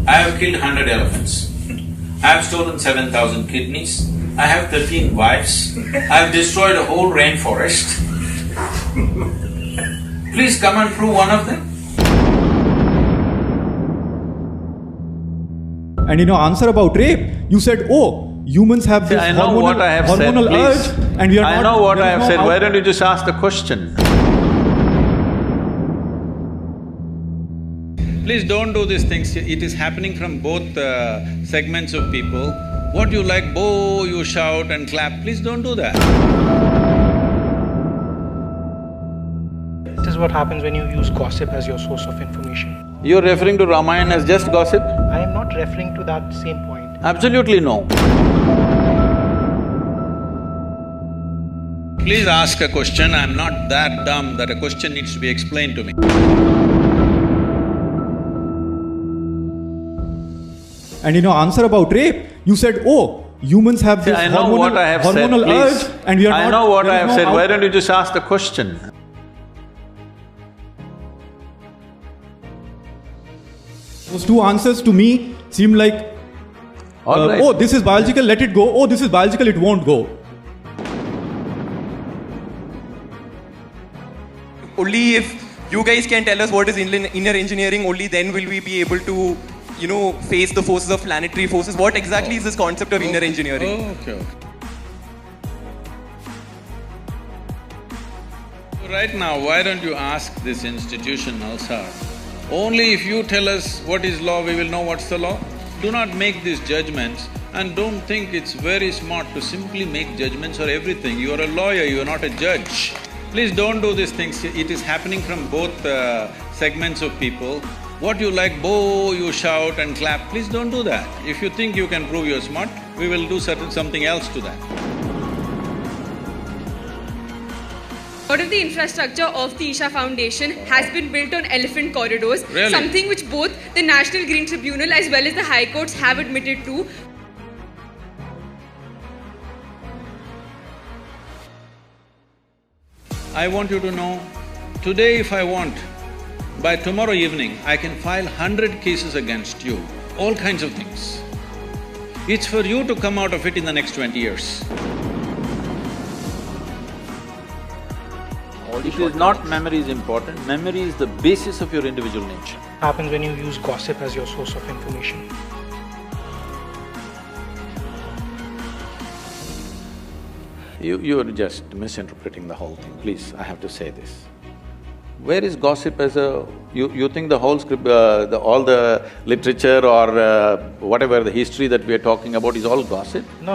I have killed 100 elephants. I have stolen 7,000 kidneys. I have 13 wives. I have destroyed a whole rainforest. Please come and prove one of them. And in your answer about rape, you said, oh, humans have this hormonal urge and we are not… I know what I have said, why don't you just ask the question? Please don't do these things, it is happening from both segments of people. What you like, boo, you shout and clap, please don't do that. This is what happens when you use gossip as your source of information. You're referring to Ramayana as just gossip? I am not referring to that same point. Absolutely no. Please ask a question, I'm not that dumb that a question needs to be explained to me. And in your answer about rape, you said, oh, humans have this hormonal urge and we are not… I know what I have said, why don't you just ask the question? Those two answers to me seem like, oh, this is biological, let it go, oh, this is biological, it won't go. Only if you guys can tell us what is inner engineering, only then will we be able to, face the forces of planetary forces. What exactly is this concept of inner engineering? Okay. Right now, why don't you ask this institution, Nalsar? Only if you tell us what is law, we will know what's the law. Do not make these judgments and don't think it's very smart to simply make judgments for everything. You are a lawyer, you are not a judge. Please don't do these things, it is happening from both segments of people. What you like, boo, you shout and clap, please don't do that. If you think you can prove you're smart, we will do something else to that. A lot of the infrastructure of the Isha Foundation has been built on elephant corridors, really? Something which both the National Green Tribunal as well as the High Courts have admitted to. I want you to know, today if I want, by tomorrow evening, I can file 100 cases against you, all kinds of things. It's for you to come out of it in the next 20 years. It is not memory is important, memory is the basis of your individual nature. Happens when you use gossip as your source of information. You're just misinterpreting the whole thing, please, I have to say this. Where is gossip as a… You think the whole script… all the literature or whatever the history that we are talking about is all gossip? No,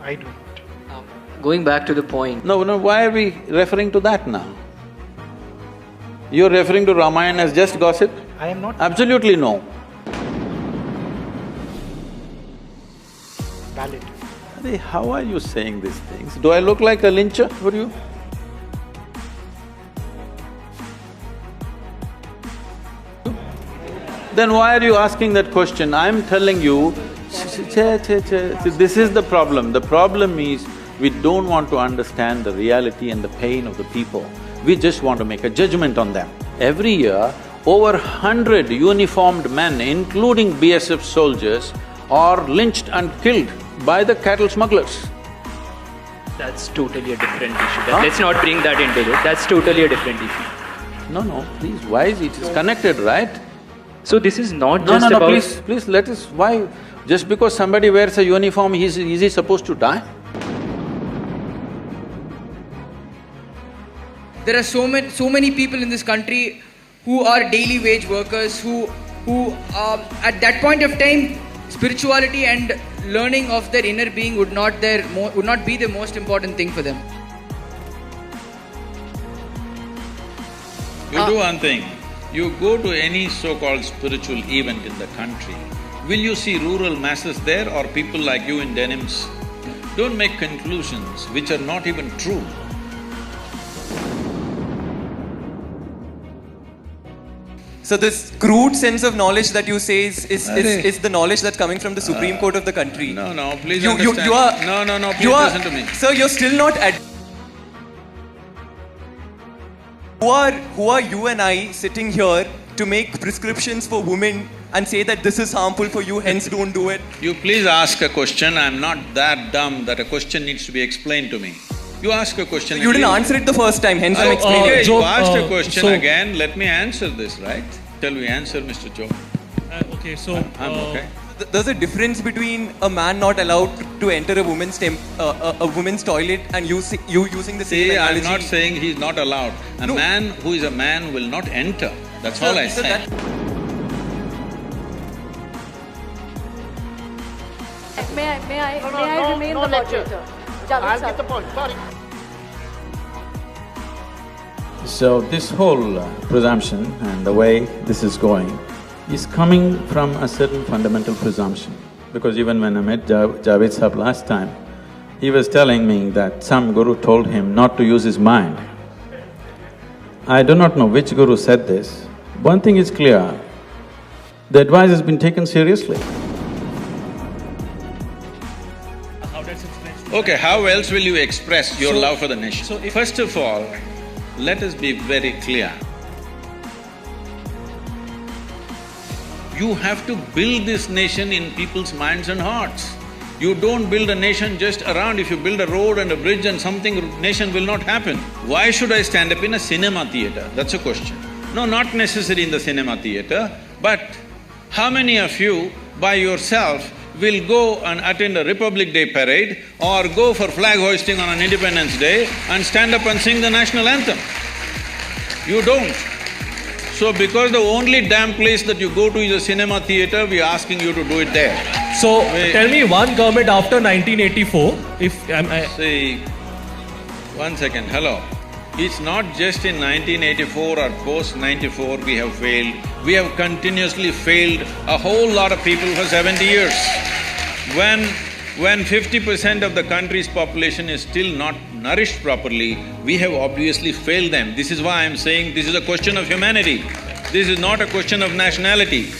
I do not. Going back to the point… No, why are we referring to that now? You're referring to Ramayana as just gossip? I am not… Absolutely no. Valid. How are you saying these things? Do I look like a lyncher for you? Then why are you asking that question? I'm telling you, this is the problem. The problem is, we don't want to understand the reality and the pain of the people. We just want to make a judgment on them. Every year, over 100 uniformed men, including BSF soldiers, are lynched and killed by the cattle smugglers. That's totally a different issue. Let's not bring that into it. That's totally a different issue. No, please, why is it? It's connected, right? So this is not just about… please, let us… Why? Just because somebody wears a uniform, is he supposed to die? There are so many people in this country who are daily wage workers, who at that point of time, spirituality and learning of their inner being would not be the most important thing for them. You do one thing, you go to any so-called spiritual event in the country, will you see rural masses there or people like you in denims? Don't make conclusions which are not even true. So this crude sense of knowledge that you say is the knowledge that's coming from the Supreme Court of the country. No, please understand. No, please listen to me. Sir, you're still not Who are you and I sitting here to make prescriptions for women and say that this is harmful for you, hence don't do it? You please ask a question. I'm not that dumb that a question needs to be explained to me. You ask a question. You didn't answer it the first time, hence I'm explaining Okay, it. you asked a question again. Let me answer this, right? Till we answer, Mr. Joe. Okay, so I'm okay. There's a difference between a man not allowed to enter a woman's toilet and you using the same See, analogy. I'm not saying he's not allowed. A No. man who is a man will not enter. That's all I So said. May I remain the moderator? I'll get the point. Sorry. So this whole presumption and the way this is going is coming from a certain fundamental presumption. Because even when I met Javed Sahab last time, he was telling me that some guru told him not to use his mind. I do not know which guru said this. One thing is clear, the advice has been taken seriously. Okay, how else will you express your love for the nation? so if- First of all, let us be very clear. You have to build this nation in people's minds and hearts. You don't build a nation just around. If you build a road and a bridge and something, nation will not happen. Why should I stand up in a cinema theatre? That's a question. No, not necessary in the cinema theatre, but how many of you by yourself will go and attend a Republic Day parade or go for flag hoisting on an Independence Day and stand up and sing the national anthem? You don't. So because the only damn place that you go to is a cinema theatre, we are asking you to do it there. so Wait. tell me one government after 1984, if See, one second, hello. It's not just in 1984 or post-94 we have failed. We have continuously failed a whole lot of people for 70 years. When 50% of the country's population is still not nourished properly, we have obviously failed them. This is why I'm saying this is a question of humanity. This is not a question of nationality.